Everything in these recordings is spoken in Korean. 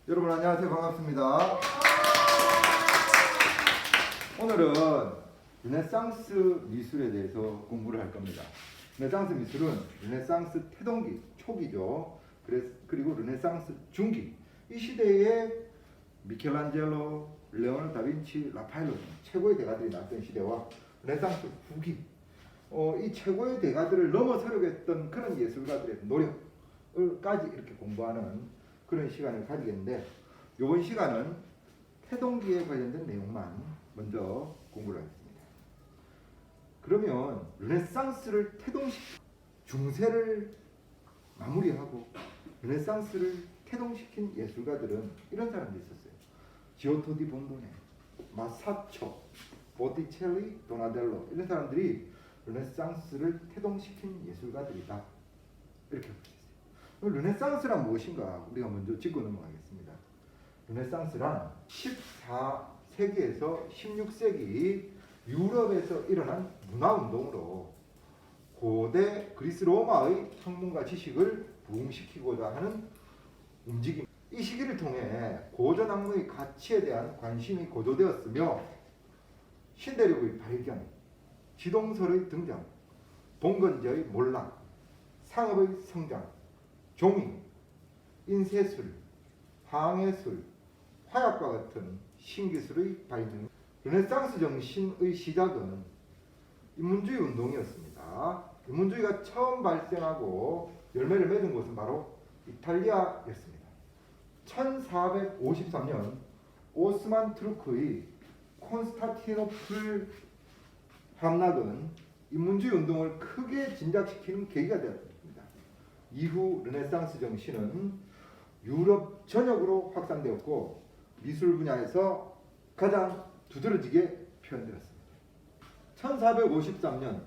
여러분 안녕하세요. 반갑습니다. 오늘은 르네상스 미술에 대해서 공부를 할 겁니다. 르네상스 미술은 르네상스 태동기 초기죠. 그리고 르네상스 중기, 이 시대에 미켈란젤로, 레오나르도 다빈치, 라파엘로 최고의 대가들이 나왔던 시대와 르네상스 후기, 이 최고의 대가들을 넘어서려고 했던 그런 예술가들의 노력을까지 이렇게 공부하는 그런 시간을 가지겠는데, 이번 시간은 태동기에 관련된 내용만 먼저 공부를 하겠습니다. 그러면 르네상스를 태동시킨, 중세를 마무리하고 르네상스를 태동시킨 예술가들은 이런 사람들이 있었어요. 지오토 디 본도네, 마사초, 보티첼리, 도나델로, 이런 사람들이 르네상스를 태동시킨 예술가들이다, 이렇게 볼 수 있어요. 르네상스란 무엇인가 우리가 먼저 짚고 넘어가겠습니다. 르네상스란 14세기에서 16세기 유럽에서 일어난 문화운동으로 고대 그리스 로마의 학문과 지식을 부흥시키고자 하는 움직임, 이 시기를 통해 고전학문의 가치에 대한 관심이 고조되었으며 신대륙의 발견, 지동설의 등장, 봉건제의 몰락, 상업의 성장, 종이, 인쇄술, 항해술, 화약과 같은 신기술의 발명, 르네상스 정신의 시작은 인문주의 운동이었습니다. 인문주의가 처음 발생하고 열매를 맺은 곳은 바로 이탈리아였습니다. 1453년 오스만 투르크의 콘스탄티노플 함락은 인문주의 운동을 크게 진작시키는 계기가 되었습니다. 이후 르네상스 정신은 유럽 전역으로 확산되었고 미술 분야에서 가장 두드러지게 표현되었습니다. 1453년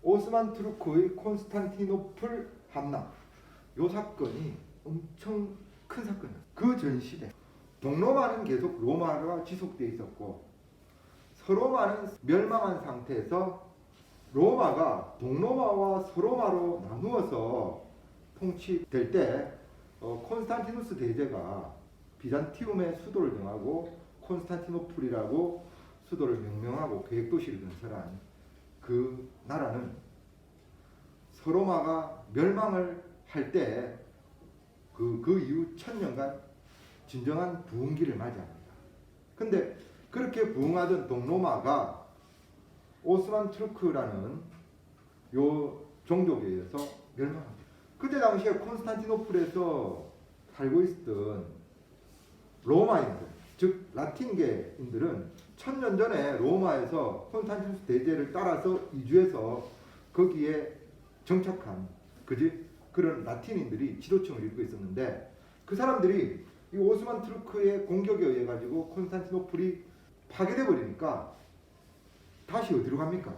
오스만 투르크의 콘스탄티노플 함락, 이 사건이 엄청 큰 사건이었어요. 그 전 시대 동로마는 계속 로마가 지속되어 있었고 서로마는 멸망한 상태에서 로마가 동로마와 서로마로 나누어서 통치될 때 콘스탄티누스 대제가 비잔티움의 수도를 정하고 콘스탄티노플이라고 수도를 명명하고 계획도시를 건설한 그 나라는 서로마가 멸망을 할 때 그 이후 1000년간 진정한 부흥기를 맞이합니다. 근데 그렇게 부흥하던 동로마가 오스만 투르크라는 요 종족에 의해서 멸망합니다. 그때 당시에 콘스탄티노플에서 살고 있었던 로마인들, 즉 라틴계인들은 1000년 전에 로마에서 콘스탄티누스 대제를 따라서 이주해서 거기에 정착한 그런 라틴인들이 지도층을 이루고 있었는데, 그 사람들이 이 오스만 투르크의 공격에 의해 가지고 콘스탄티노플이 파괴돼 버리니까 다시 어디로 갑니까?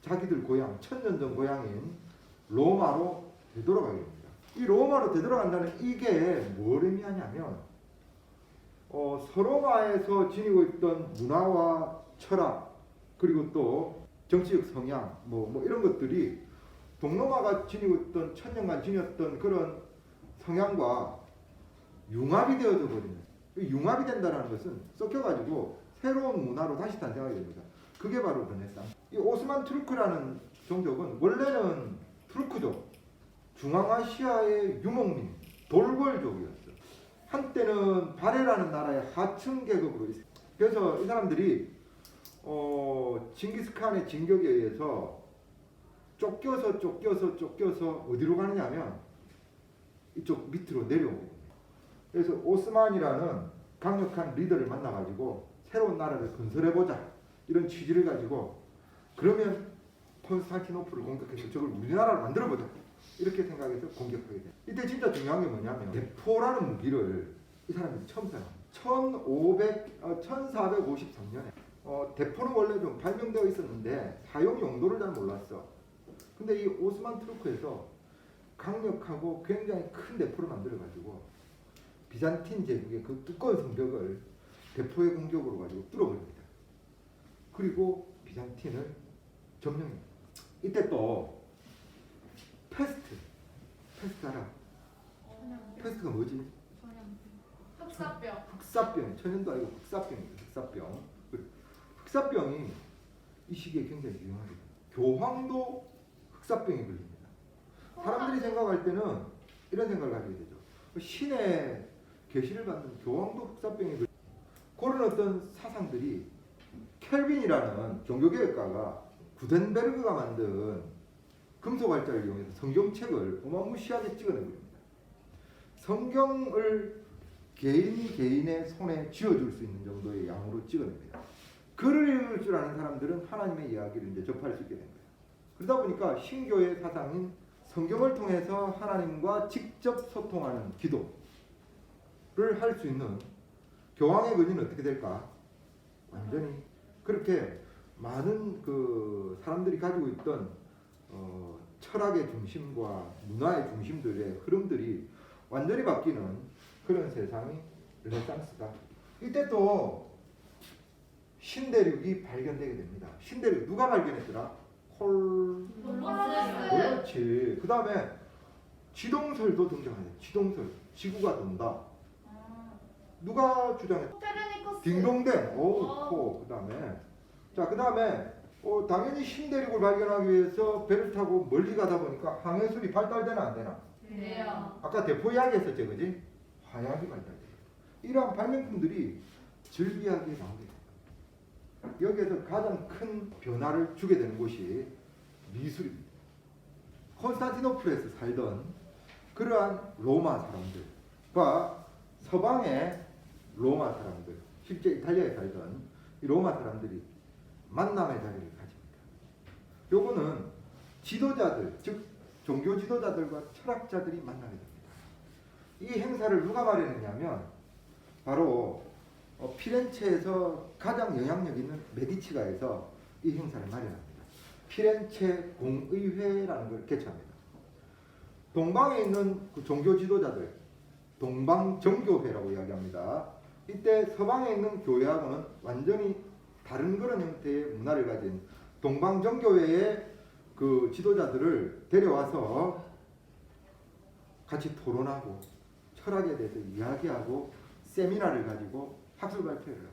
자기들 고향, 1000년 전 고향인 로마로 되돌아가게 됩니다. 이 로마로 되돌아간다는 이게 뭘 의미하냐면 서로마에서 지니고 있던 문화와 철학, 그리고 또 정치적 성향 뭐 이런 것들이 동로마가 지니고 있던 1000년간 지녔던 그런 성향과 융합이 되어져 버리는, 융합이 된다는 것은 섞여가지고 새로운 문화로 다시 탄생하게 됩니다. 그게 바로 르네상스. 이 오스만 투르크라는 종족은 원래는 투르크족, 중앙아시아의 유목민, 돌궐족이었어요. 한때는 바레라는 나라의 하층 계급으로 있어요. 그래서 이 사람들이 징기스칸의 진격에 의해서 쫓겨서 어디로 가느냐면 이쪽 밑으로 내려오게 됩니다. 그래서 오스만이라는 강력한 리더를 만나가지고 새로운 나라를 건설해보자, 이런 취지를 가지고, 그러면 콘스탄티노플을 공격해서 저걸 우리나라로 만들어보자, 이렇게 생각해서 공격하게 돼요. 이때 진짜 중요한 게 뭐냐면 대포라는 무기를 이 사람들이 처음 사용합니다. 1453년에 대포는 원래 좀 발명되어 있었는데 사용 용도를 잘 몰랐어. 근데 이 오스만 투르크에서 강력하고 굉장히 큰 대포를 만들어가지고 비잔틴 제국의 그 두꺼운 성벽을 대포의 공격으로 가지고 뚫어버립니다. 그리고 비잔틴을 점령합니다. 이때 또 페스트 알아? 페스트가 뭐지? 흑사병. 흑사병, 천연도 아니고 흑사병입니다. 흑사병. 흑사병이 이 시기에 굉장히 유행합니다. 교황도 흑사병에 걸립니다. 사람들이 생각할 때는 이런 생각을 가지게 되죠. 신의 계시를 받는 교황도 흑사병에 걸립니다. 그런 어떤 사상들이 켈빈이라는 종교개혁가가 구텐베르그가 만든 금속알자를 이용해서 성경책을 어마무시하게 찍어내버립니다. 성경을 개인의 손에 쥐어줄 수 있는 정도의 양으로 찍어냅니다. 글을 읽을 줄 아는 사람들은 하나님의 이야기를 이제 접할 수 있게 된 거예요. 그러다 보니까 신교의 사상인 성경을 통해서 하나님과 직접 소통하는 기도를 할 수 있는 교황의 권위는 어떻게 될까? 완전히 그렇게 많은 그 사람들이 가지고 있던 철학의 중심과 문화의 중심들의 흐름들이 완전히 바뀌는 그런 세상이 르네상스다. 이때 또 신대륙이 발견되게 됩니다. 신대륙 누가 발견했더라? 콜럼버스. 그렇지. 그 다음에 지동설도 등장하네. 지동설. 지구가 돈다. 누가 주장했다? 코페르니쿠스. 딩동댕. 오, 그 다음에 자, 그 다음에 당연히 신대륙을 발견하기 위해서 배를 타고 멀리 가다 보니까 항해술이 발달되나 안 되나? 네요. 아까 대포 이야기 했었지, 그지? 화약이 발달돼요. 이러한 발명품들이 즐비하게 나오게 돼요. 여기에서 가장 큰 변화를 주게 되는 곳이 미술입니다. 콘스탄티노플에서 살던 그러한 로마 사람들과 서방의 로마 사람들, 실제 이탈리아에 살던 이 로마 사람들이 만남의 자리를 가집니다. 요거는 지도자들, 즉 종교 지도자들과 철학자들이 만나게 됩니다. 이 행사를 누가 마련했냐면 바로 피렌체에서 가장 영향력 있는 메디치가에서 이 행사를 마련합니다. 피렌체 공의회라는 걸 개최합니다. 동방에 있는 그 종교 지도자들, 동방정교회라고 이야기합니다. 이때 서방에 있는 교회하고는 완전히 다른 그런 형태의 문화를 가진 동방정교회의 그 지도자들을 데려와서 같이 토론하고 철학에 대해서 이야기하고 세미나를 가지고 학술 발표를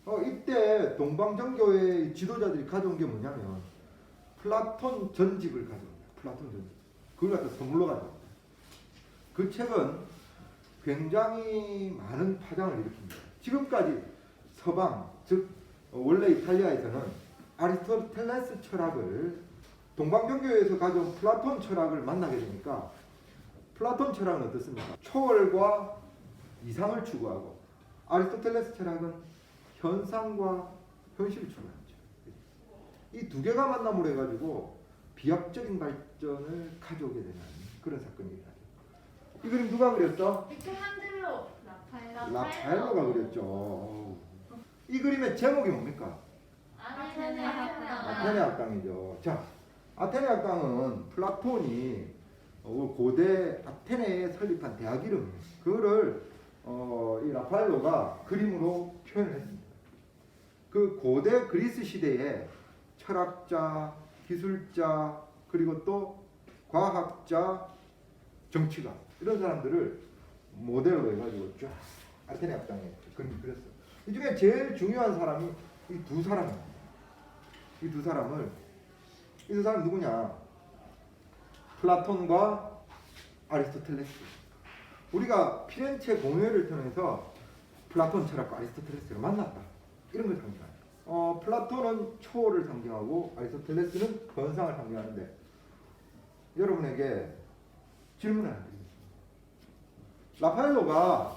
하고 이때 동방정교회의 지도자들이 가져온 게 뭐냐면 플라톤 전집을 가져옵니다. 플라톤 전집. 그걸 갖다 선물로 가져옵니다. 그 책은 굉장히 많은 파장을 일으킵니다. 지금까지 서방, 즉 원래 이탈리아에서는 아리스토텔레스 철학을 동방정교회에서 가져온 플라톤 철학을 만나게 되니까 플라톤 철학은 어떻습니까? 초월과 이상을 추구하고 아리스토텔레스 철학은 현상과 현실을 추구하죠. 이 두 개가 만남으로 해가지고 비약적인 발전을 가져오게 되는 그런 사건이 일어나죠. 이 그림 누가 그렸어? 미켈란젤로. 라파엘로가 그렸죠. 이 그림의 제목이 뭡니까? 아테네 아테네 학당이죠. 자, 아테네 학당은 플라톤이 고대 아테네에 설립한 대학 이름이에요. 그거를 이 라파엘로가 그림으로 표현을 했습니다. 그 고대 그리스 시대에 철학자, 기술자, 그리고 또 과학자, 정치가 이런 사람들을 모델로 해가지고 쫙 아테네 학당에 그림을 그렸어요. 이 중에 제일 중요한 사람이 이 두 사람입니다. 이 두 사람 누구냐? 플라톤과 아리스토텔레스. 우리가 피렌체 공회를 통해서 플라톤 철학과 아리스토텔레스를 만났다. 이런 걸 상징합니다. 플라톤은 초월을 상징하고 아리스토텔레스는 현상을 상징하는데 여러분에게 질문을 하나 드리겠습니다. 라파엘로가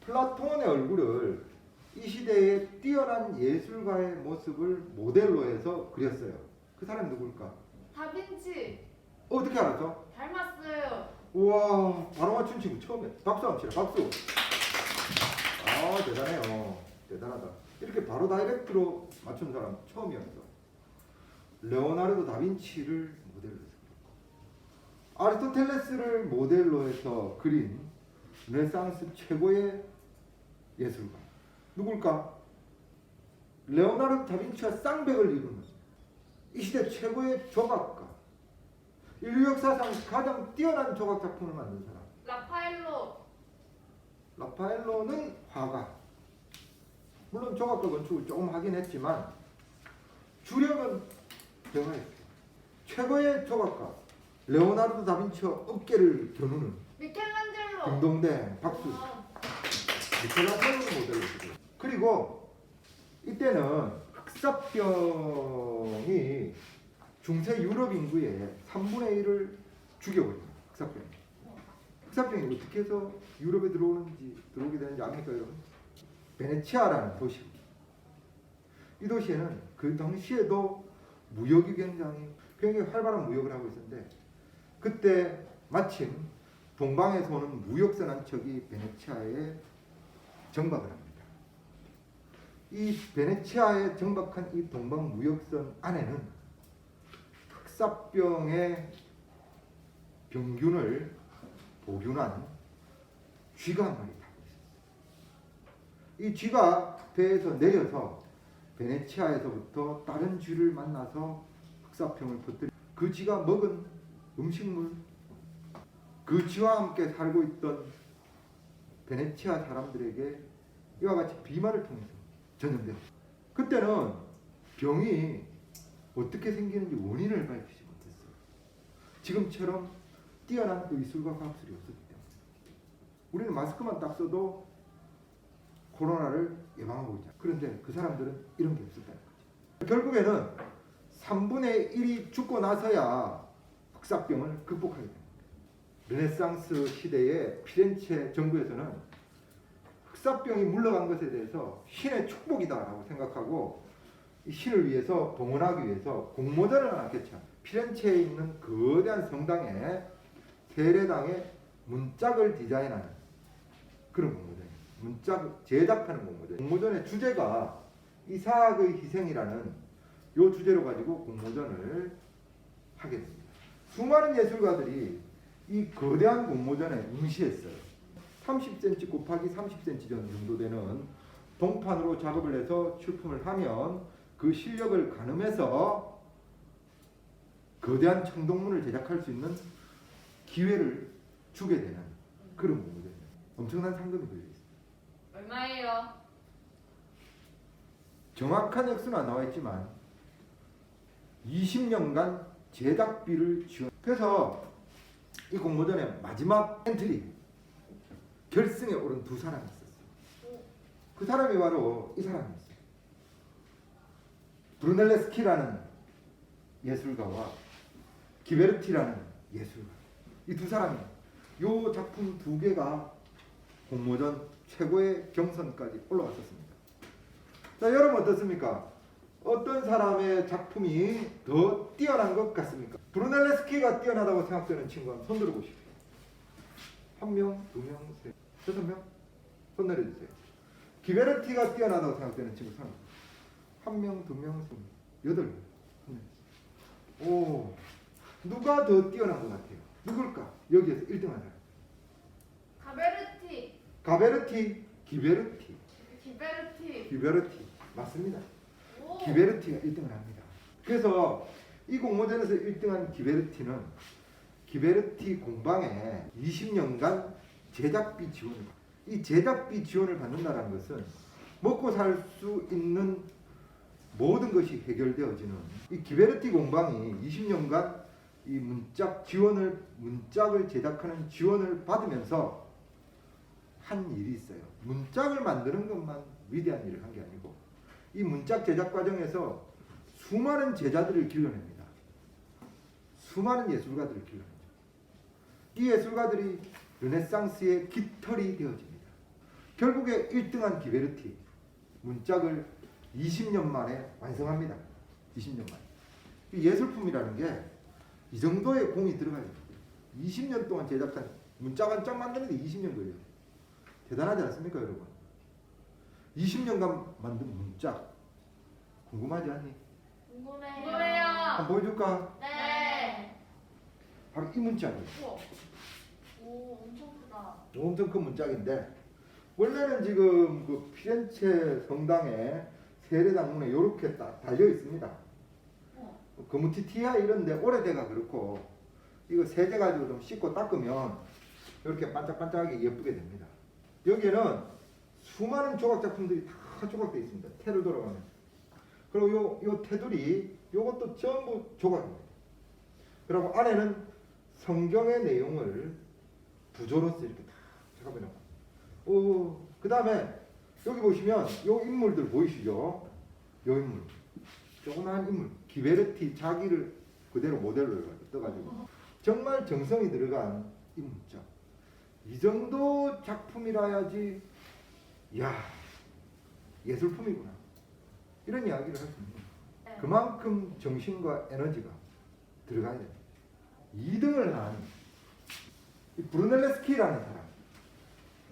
플라톤의 얼굴을 이 시대의 뛰어난 예술가의 모습을 모델로 해서 그렸어요. 그 사람이 누굴까? 다빈치. 어떻게 알았죠? 닮았어요. 우와, 바로 맞춘 친구 처음에. 박수 한번 치라, 박수. 아, 대단해요. 대단하다. 이렇게 바로 다이렉트로 맞춘 사람 처음이었어. 레오나르도 다빈치를 모델로 해서 그렸고, 아리스토텔레스를 모델로 해서 그린 르네상스 최고의 예술가. 누굴까? 레오나르도 다빈치와 쌍벽을 이루는 이 시대 최고의 조각가. 인류 역사상 가장 뛰어난 조각 작품을 만든 사람. 라파엘로는 화가, 물론 조각과 건축을 조금 하긴 했지만 주력은 대화였어요. 최고의 조각가 레오나르도 다빈치와 어깨를 겨누는 미켈란젤로. 딩동댕 박수. 미켈란젤로 모델로. 그리고 이때는 흑사병이 중세 유럽 인구의 3분의 1을 죽여버립니다. 흑사병이. 흑사병이 어떻게 해서 유럽에 들어오게 되는지 압니까, 여러분? 베네치아라는 도시. 이 도시에는 그 당시에도 무역이 굉장히 활발한 무역을 하고 있었는데, 그때 마침 동방에서 오는 무역선 한 척이 베네치아에 정박을 합니다. 이 베네치아에 정박한 이 동방 무역선 안에는 흑사병의 병균을 보균한 쥐가 한 마리 타고 있었어요. 이 쥐가 배에서 내려서 베네치아에서부터 다른 쥐를 만나서 흑사병을 퍼뜨리, 그 쥐가 먹은 음식물, 그 쥐와 함께 살고 있던 베네치아 사람들에게 이와 같이 비말을 통해서 전염됐어요. 그때는 병이 어떻게 생기는지 원인을 밝히지 못했어요. 지금처럼 뛰어난 의술과 과학술이 없었기 때문에. 우리는 마스크만 딱 써도 코로나를 예방하고 있잖아요. 그런데 그 사람들은 이런 게 없었다는 거죠. 결국에는 3분의 1이 죽고 나서야 흑사병을 극복하게 됩니다. 르네상스 시대의 피렌체 정부에서는 흑사병이 물러간 것에 대해서 신의 축복이다라고 생각하고 이 신을 위해서 봉헌하기 위해서 공모전을 하나 개최합니다. 피렌체에 있는 거대한 성당에 세례당에 문짝을 디자인하는 그런 공모전이에요. 문짝 제작하는 공모전. 공모전의 주제가 이삭의 희생이라는 요 주제로 가지고 공모전을 하게 됩니다. 수많은 예술가들이 이 거대한 공모전에 응시했어요. 30cm 곱하기 30cm 정도 되는 동판으로 작업을 해서 출품을 하면 그 실력을 가늠해서 거대한 청동문을 제작할 수 있는 기회를 주게 되는 그런 공모전이에요. 엄청난 상금이 걸려 있어요. 얼마예요? 정확한 액수는 안 나와 있지만 20년간 제작비를 지원. 그래서 이 공모전의 마지막 엔트리 결승에 오른 두 사람이 있었어요. 그 사람이 바로 이 사람이었어요. 브루넬레스키라는 예술가와 기베르티라는 예술가. 이 두 사람이 이 작품 두 개가 공모전 최고의 경선까지 올라왔었습니다. 자, 여러분 어떻습니까? 어떤 사람의 작품이 더 뛰어난 것 같습니까? 브루넬레스키가 뛰어나다고 생각되는 친구는 손 들어보십시오. 한 명, 두 명, 세, 여섯 명? 손 내려주세요. 기베르티가 뛰어나다고 생각되는 친구 손. 한 명, 두 명, 세 명, 여덟 명. 오, 누가 더 뛰어난 것 같아요? 누굴까? 여기에서 1등한 사람. 가베르티. 가베르티, 기베르티. 기베르티. 맞습니다. 오. 기베르티가 1등을 합니다. 그래서 이 공모전에서 1등한 기베르티는 기베르티 공방에 20년간 제작비 지원을 받습니다. 이 제작비 지원을 받는다는 것은 먹고 살 수 있는 모든 것이 해결되어지는 이 기베르티 공방이 20년간 이 문짝을 제작하는 지원을 받으면서 한 일이 있어요. 문짝을 만드는 것만 위대한 일을 한 게 아니고 이 문짝 제작 과정에서 수많은 제자들을 길러냅니다. 수많은 예술가들을 길러냅니다. 이 예술가들이 르네상스의 깃털이 되어집니다. 결국에 1등한 기베르티 문짝을 20년 만에 완성합니다. 20년 만에. 이 예술품이라는 게 이 정도의 공이 들어가야 돼요. 20년 동안 제작한 문짝 한 짝 만드는데 20년 걸려요. 대단하지 않습니까, 여러분? 20년간 만든 문짝 궁금하지 않니? 궁금해요. 한번 보여줄까? 네. 바로 이 문짝이에요. 우와. 오, 엄청 크다. 엄청 큰 문짝인데 원래는 지금 그 피렌체 성당에 세례당문에 이렇게 딱 달려 있습니다. 거무티티아 이런데 오래돼가 그렇고 이거 세제 가지고 좀 씻고 닦으면 이렇게 반짝반짝하게 예쁘게 됩니다. 여기에는 수많은 조각 작품들이 다 조각되어 있습니다. 태를 돌아가면. 그리고 요 테두리 요것도 전부 조각입니다. 그리고 안에는 성경의 내용을 부조로서 이렇게 다 작업해놓고. 그 다음에 여기 보시면 요 인물들 보이시죠? 요 인물. 조그마한 인물. 기베르티 자기를 그대로 모델로 떠가지고 정말 정성이 들어간 인물죠. 이 정도 작품이라야지 야 예술품이구나 이런 이야기를 할 수 있는 거예요. 그만큼 정신과 에너지가 들어가야 됩니다. 2등을 한 이 브루넬레스키라는 사람.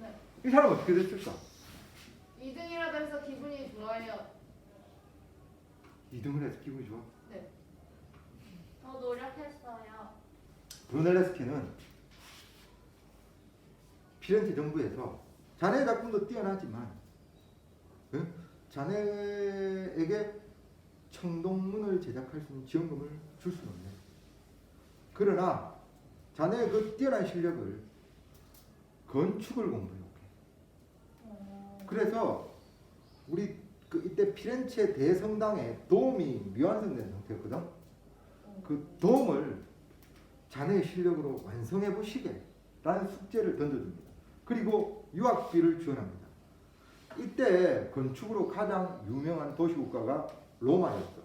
네. 이 사람 어떻게 됐을까? 2등이라고 해서 기분이 좋아요. 2등을 해서 기분이 좋아. 네. 더 노력했어요. 브루넬레스키는 피렌체 정부에서 자네의 작품도 뛰어나지만 자네에게 청동문을 제작할 수 있는 지원금을 줄 수는 없네. 그러나 자네의 그 뛰어난 실력을 건축을 공부해오게. 그래서 우리 이때 피렌체 대성당에 도움이 미완성된 상태였거든. 그 도움을 자네의 실력으로 완성해 보시게 라는 숙제를 던져줍니다. 그리고 유학비를 지원합니다. 이때 건축으로 가장 유명한 도시국가가 로마였어.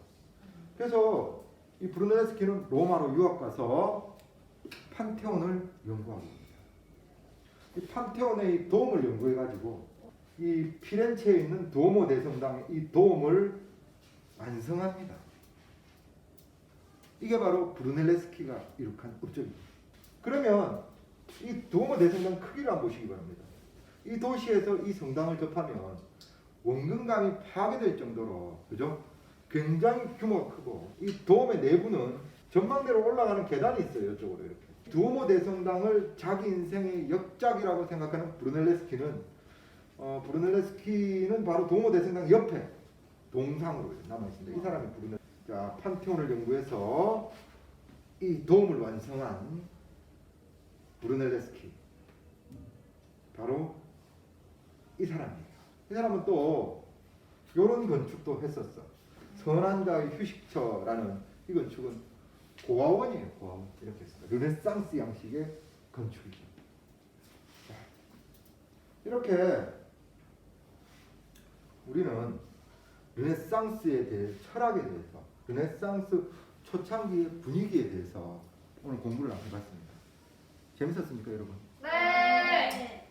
그래서 이 브루넬레스키는 로마로 유학 가서 판테온을 연구하고 있습니다. 이 판테온의 도움을 연구해가지고 이 피렌체에 있는 두오모 대성당의 이 도움을 완성합니다. 이게 바로 브루넬레스키가 이룩한 업적입니다. 그러면 이 두오모 대성당 크기를 한번 보시기 바랍니다. 이 도시에서 이 성당을 접하면 원근감이 파괴될 정도로 그죠? 굉장히 규모가 크고 이 도움의 내부는 전망대로 올라가는 계단이 있어요. 이쪽으로 이렇게. 두오모 대성당을 자기 인생의 역작이라고 생각하는 브루넬레스키는 바로 두오모 대성당 옆에 동상으로 남아 있습니다. 이 사람이 자, 판테온을 연구해서 이 도움을 완성한 브루넬레스키 바로 이 사람이에요. 이 사람은 또 이런 건축도 했었어. 선한 자의 휴식처라는 이 건축은 고아원이에요. 고아원 이렇게 했어요. 르네상스 양식의 건축이죠. 자, 이렇게 우리는 르네상스에 대해 철학에 대해서 르네상스 초창기의 분위기에 대해서 오늘 공부를 해봤습니다. 재밌었습니까, 여러분? 네.